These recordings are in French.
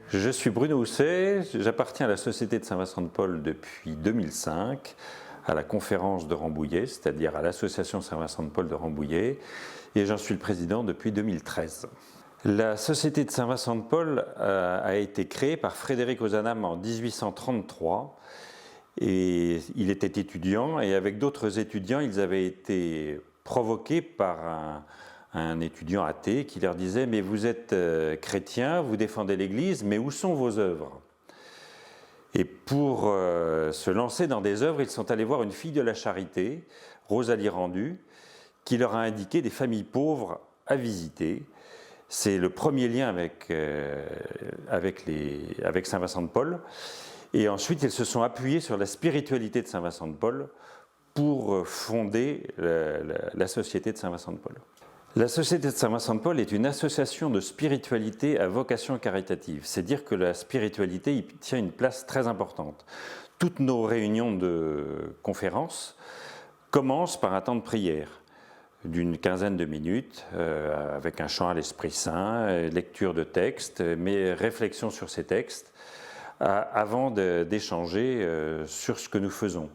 Je suis Bruno Housset, j'appartiens à la Société de Saint-Vincent-de-Paul depuis 2005, à la conférence de Rambouillet, c'est-à-dire à l'association Saint-Vincent-de-Paul de Rambouillet, et j'en suis le président depuis 2013. La Société de Saint-Vincent-de-Paul a été créée par Frédéric Ozanam en 1833, et il était étudiant, et avec d'autres étudiants, ils avaient été provoqués par un étudiant athée qui leur disait « Mais vous êtes chrétien, vous défendez l'Église, mais où sont vos œuvres ?» Et pour se lancer dans des œuvres, ils sont allés voir une fille de la charité, Rosalie Rendu, qui leur a indiqué des familles pauvres à visiter. C'est le premier lien avec Saint-Vincent-de-Paul. Et ensuite, ils se sont appuyés sur la spiritualité de Saint-Vincent-de-Paul pour fonder la Société de Saint-Vincent-de-Paul. La Société de Saint-Vincent-de-Paul est une association de spiritualité à vocation caritative. C'est dire que la spiritualité y tient une place très importante. Toutes nos réunions de conférences commencent par un temps de prière d'une quinzaine de minutes, avec un chant à l'Esprit Saint, lecture de textes, mais réflexion sur ces textes, avant d'échanger sur ce que nous faisons.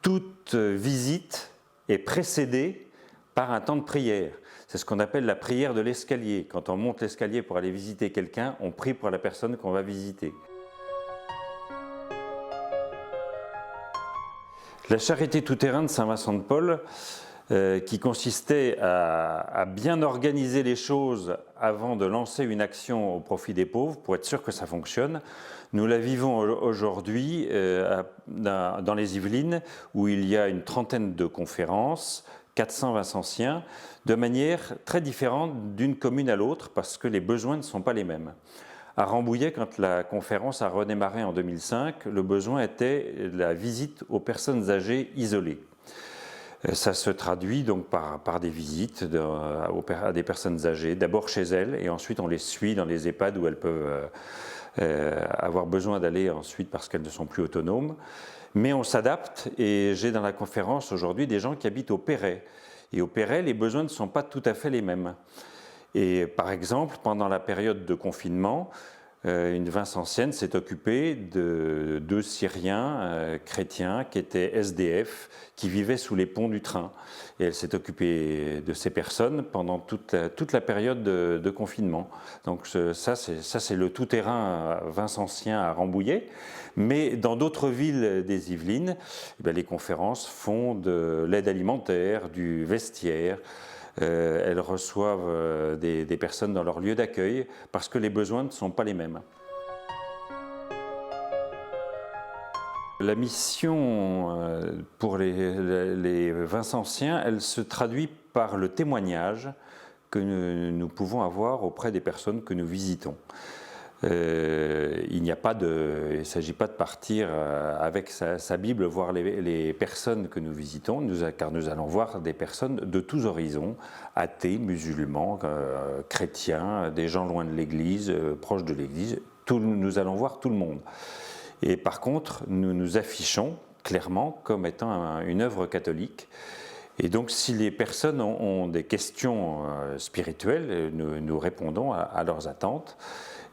Toute visite est précédée par un temps de prière. C'est ce qu'on appelle la prière de l'escalier. Quand on monte l'escalier pour aller visiter quelqu'un, on prie pour la personne qu'on va visiter. La charité tout-terrain de Saint-Vincent-de-Paul, qui consistait à bien organiser les choses avant de lancer une action au profit des pauvres, pour être sûr que ça fonctionne. Nous la vivons aujourd'hui dans les Yvelines, où il y a une trentaine de conférences, 400 Vincentiens, de manière très différente d'une commune à l'autre, parce que les besoins ne sont pas les mêmes. À Rambouillet, quand la conférence a redémarré en 2005, le besoin était la visite aux personnes âgées isolées. Ça se traduit donc par des visites à des personnes âgées, d'abord chez elles, et ensuite on les suit dans les EHPAD où elles peuvent avoir besoin d'aller ensuite parce qu'elles ne sont plus autonomes. Mais on s'adapte, et j'ai dans la conférence aujourd'hui des gens qui habitent au Perret. Et au Perret, les besoins ne sont pas tout à fait les mêmes. Et par exemple, pendant la période de confinement, une Vincentienne s'est occupée de 2 Syriens chrétiens qui étaient SDF, qui vivaient sous les ponts du train. Et elle s'est occupée de ces personnes pendant toute la période de confinement. Donc ça c'est le tout-terrain vincentien à Rambouillet. Mais dans d'autres villes des Yvelines, les conférences font de l'aide alimentaire, du vestiaire. Elles reçoivent des personnes dans leur lieu d'accueil parce que les besoins ne sont pas les mêmes. La mission pour les Vincentiens, elle se traduit par le témoignage que nous pouvons avoir auprès des personnes que nous visitons. Il ne s'agit pas de partir avec sa Bible voir les personnes que nous visitons, car nous allons voir des personnes de tous horizons, athées, musulmans, chrétiens, des gens loin de l'Église, proches de l'Église. Nous allons voir tout le monde. Et par contre, nous nous affichons clairement comme étant une œuvre catholique. Et donc, si les personnes ont des questions spirituelles, nous répondons à leurs attentes.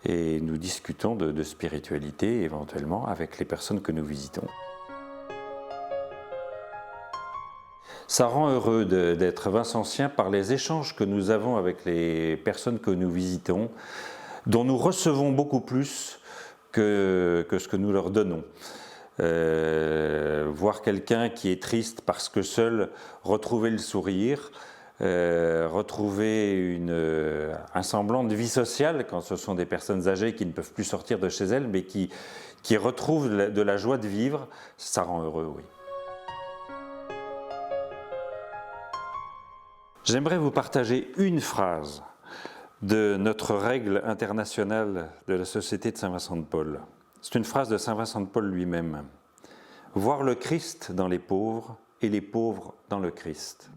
Et nous discutons de spiritualité éventuellement avec les personnes que nous visitons. Ça rend heureux d'être vincentien par les échanges que nous avons avec les personnes que nous visitons, dont nous recevons beaucoup plus que ce que nous leur donnons. Voir quelqu'un qui est triste parce que seul, retrouver le sourire, retrouver un semblant de vie sociale quand ce sont des personnes âgées qui ne peuvent plus sortir de chez elles, mais qui retrouvent de la joie de vivre, ça rend heureux, oui. J'aimerais vous partager une phrase de notre règle internationale de la Société de Saint-Vincent-de-Paul. C'est une phrase de Saint-Vincent-de-Paul lui-même. « Voir le Christ dans les pauvres et les pauvres dans le Christ ».